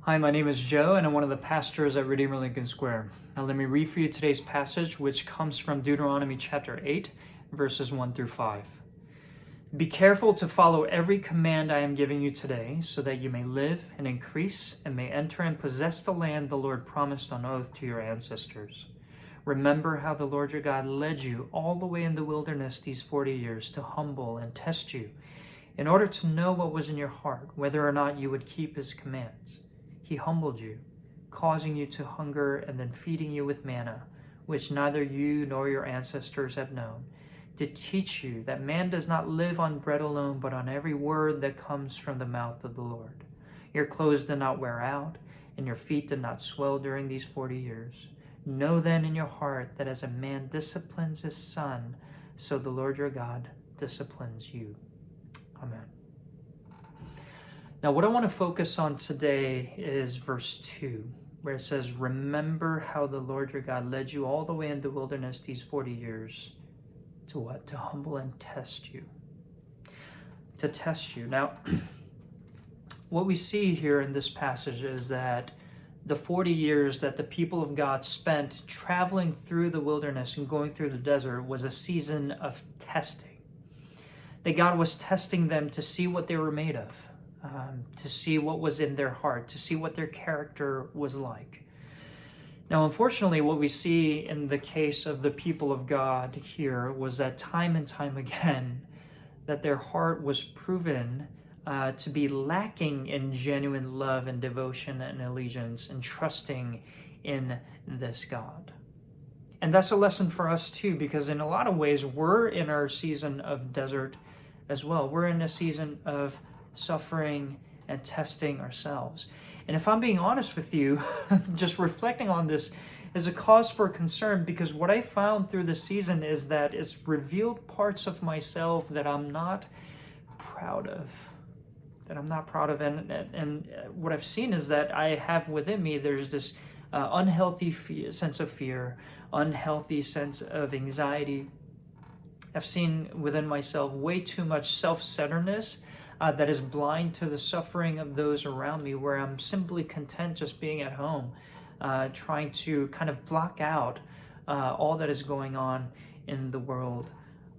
Hi, my name is Joe, and I'm one of the pastors at Redeemer Lincoln Square. Now, let me read for you today's passage, which comes from Deuteronomy chapter 8, verses 1 through 5. Be careful to follow every command I am giving you today, so that you may live and increase and may enter and possess the land the Lord promised on oath to your ancestors. Remember how the Lord your God led you all the way in the wilderness these 40 years to humble and test you, in order to know what was in your heart, whether or not you would keep his commands. He humbled you, causing you to hunger and then feeding you with manna, which neither you nor your ancestors had known, to teach you that man does not live on bread alone, but on every word that comes from the mouth of the Lord. Your clothes did not wear out, and your feet did not swell during these 40 years. Know then in your heart that as a man disciplines his son, so the Lord your God disciplines you. Amen. Now, what I want to focus on today is verse 2, where it says, remember how the Lord your God led you all the way in the wilderness these 40 years to what? To humble and test you. To test you. Now, what we see here in this passage is that the 40 years that the people of God spent traveling through the wilderness and going through the desert was a season of testing. That God was testing them to see what they were made of. To see what was in their heart, to see what their character was like. Now, unfortunately, what we see in the case of the people of God here was that time and time again, that their heart was proven to be lacking in genuine love and devotion and allegiance and trusting in this God. And that's a lesson for us too, because in a lot of ways, we're in our season of desert as well. We're in a season of suffering and testing ourselves. And if I'm being honest with you, just reflecting on this is a cause for concern, because what I found through this season is that it's revealed parts of myself that I'm not proud of. And what I've seen is that I have within me, there's this unhealthy sense of fear, unhealthy sense of anxiety. I've seen within myself way too much self-centeredness that is blind to the suffering of those around me, where I'm simply content just being at home, trying to kind of block out all that is going on in the world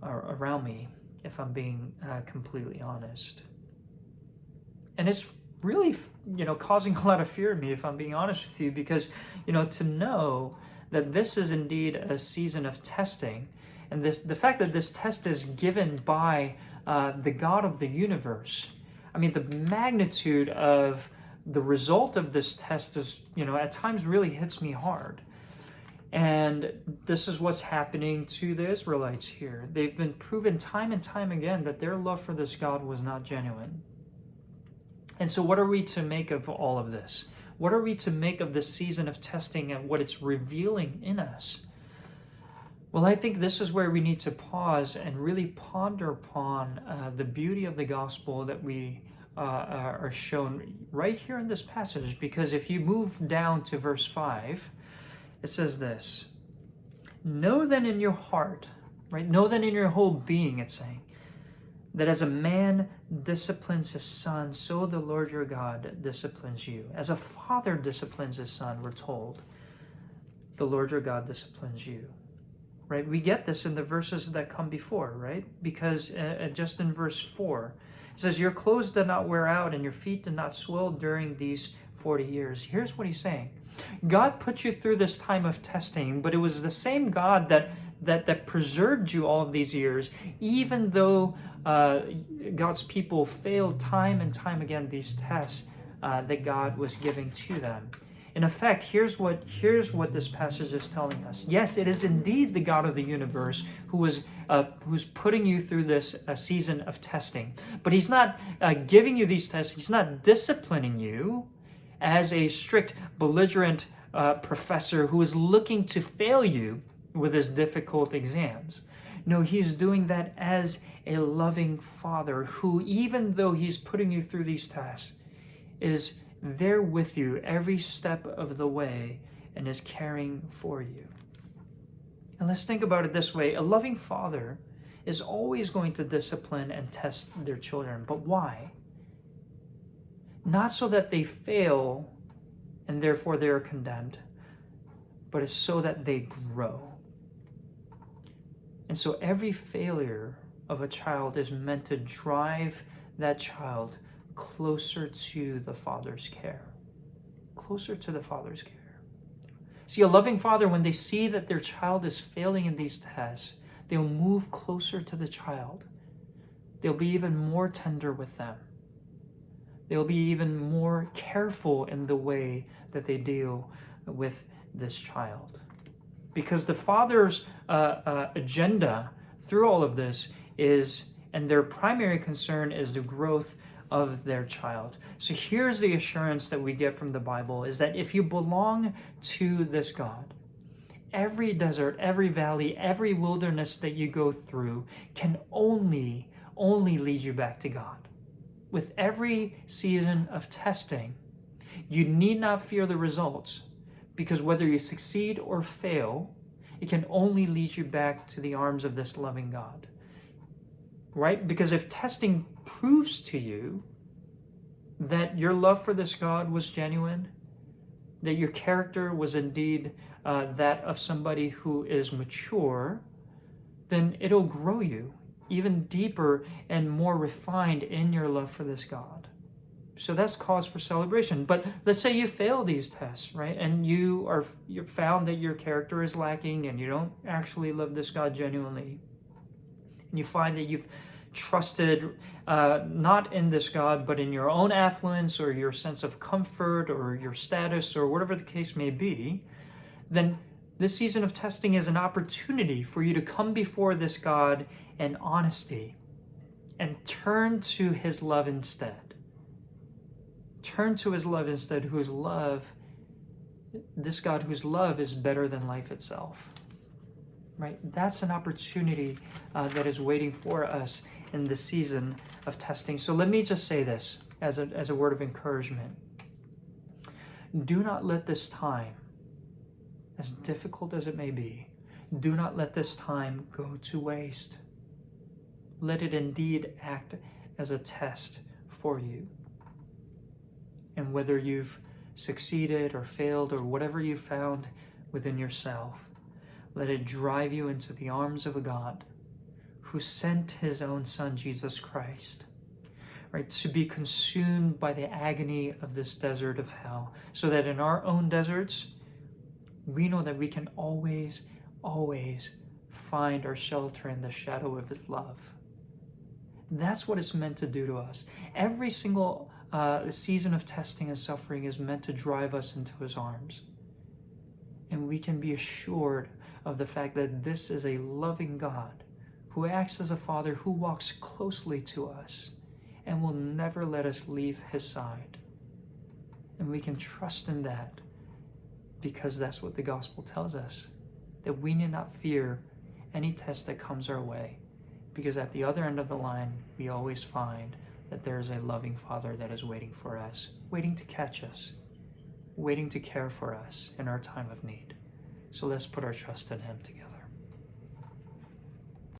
around me, if I'm being completely honest. And it's really, causing a lot of fear in me, if I'm being honest with you, because, to know that this is indeed a season of testing, and the fact that this test is given by the God of the universe. I mean, the magnitude of the result of this test is, at times really hits me hard. And this is what's happening to the Israelites here. They've been proven time and time again that their love for this God was not genuine. And so what are we to make of all of this? What are we to make of this season of testing and what it's revealing in us? Well, I think this is where we need to pause and really ponder upon the beauty of the gospel that we are shown right here in this passage. Because if you move down to verse 5, it says this: know then in your heart, right? Know then in your whole being, it's saying, that as a man disciplines his son, so the Lord your God disciplines you. As a father disciplines his son, we're told, the Lord your God disciplines you. Right? We get this in the verses that come before, right? Because just in verse 4, it says, your clothes did not wear out and your feet did not swell during these 40 years. Here's what he's saying. God put you through this time of testing, but it was the same God that preserved you all of these years, even though God's people failed time and time again these tests that God was giving to them. In effect, here's what this passage is telling us. Yes, it is indeed the God of the universe who's putting you through this season of testing. But he's not giving you these tests. He's not disciplining you as a strict, belligerent professor who is looking to fail you with his difficult exams. No, he's doing that as a loving father who, even though he's putting you through these tests, is there with you every step of the way and is caring for you. And let's think about it this way. A loving father is always going to discipline and test their children. But why? Not so that they fail, and therefore they are condemned, but it's so that they grow. And so every failure of a child is meant to drive that child closer to the Father's care. Closer to the Father's care. See, a loving father, when they see that their child is failing in these tests, they'll move closer to the child. They'll be even more tender with them. They'll be even more careful in the way that they deal with this child. Because the father's agenda through all of this is, and their primary concern is the growth of their child. So here's the assurance that we get from the Bible, is that if you belong to this God, every desert, every valley, every wilderness that you go through can only lead you back to God. With every season of testing, you need not fear the results, because whether you succeed or fail, it can only lead you back to the arms of this loving God. Right? Because if testing proves to you that your love for this God was genuine, that your character was indeed that of somebody who is mature, then it'll grow you even deeper and more refined in your love for this God. So that's cause for celebration. But let's say you fail these tests, right? And you're found that your character is lacking and you don't actually love this God genuinely. And you find that you've trusted not in this God, but in your own affluence or your sense of comfort or your status or whatever the case may be, then this season of testing is an opportunity for you to come before this God in honesty and turn to his love instead. Turn to his love instead, this God whose love is better than life itself. Right? That's an opportunity that is waiting for us in the season of testing. So let me just say this as a word of encouragement. Do not let this time, as difficult as it may be, do not let this time go to waste. Let it indeed act as a test for you. And whether you've succeeded or failed or whatever you found within yourself, let it drive you into the arms of a God who sent his own Son, Jesus Christ, right, to be consumed by the agony of this desert of hell, so that in our own deserts, we know that we can always find our shelter in the shadow of his love. That's what it's meant to do to us. Every single season of testing and suffering is meant to drive us into his arms. And we can be assured of the fact that this is a loving God who acts as a father, who walks closely to us and will never let us leave his side. And we can trust in that, because that's what the gospel tells us, that we need not fear any test that comes our way, because at the other end of the line, we always find that there is a loving Father that is waiting for us, waiting to catch us, waiting to care for us in our time of need. So let's put our trust in him together.